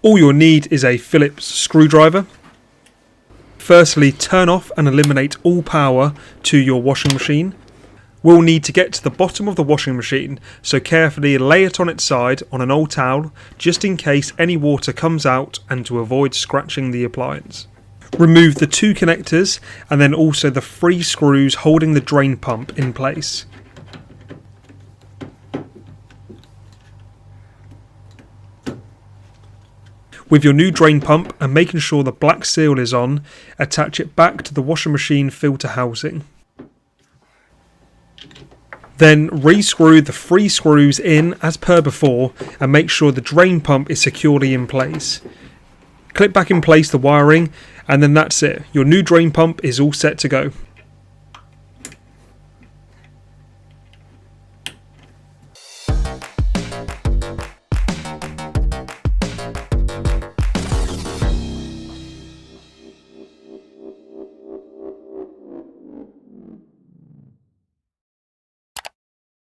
All you'll need is a Phillips screwdriver. Firstly, turn off and eliminate all power to your washing machine. We'll need to get to the bottom of the washing machine, so carefully lay it on its side on an old towel, just in case any water comes out and to avoid scratching the appliance. Remove the 2 connectors and then also the 3 screws holding the drain pump in place. With your new drain pump and making sure the black seal is on, attach it back to the washing machine filter housing. Then re-screw the 3 screws in as per before and make sure the drain pump is securely in place. Clip back in place the wiring and then that's it. Your new drain pump is all set to go.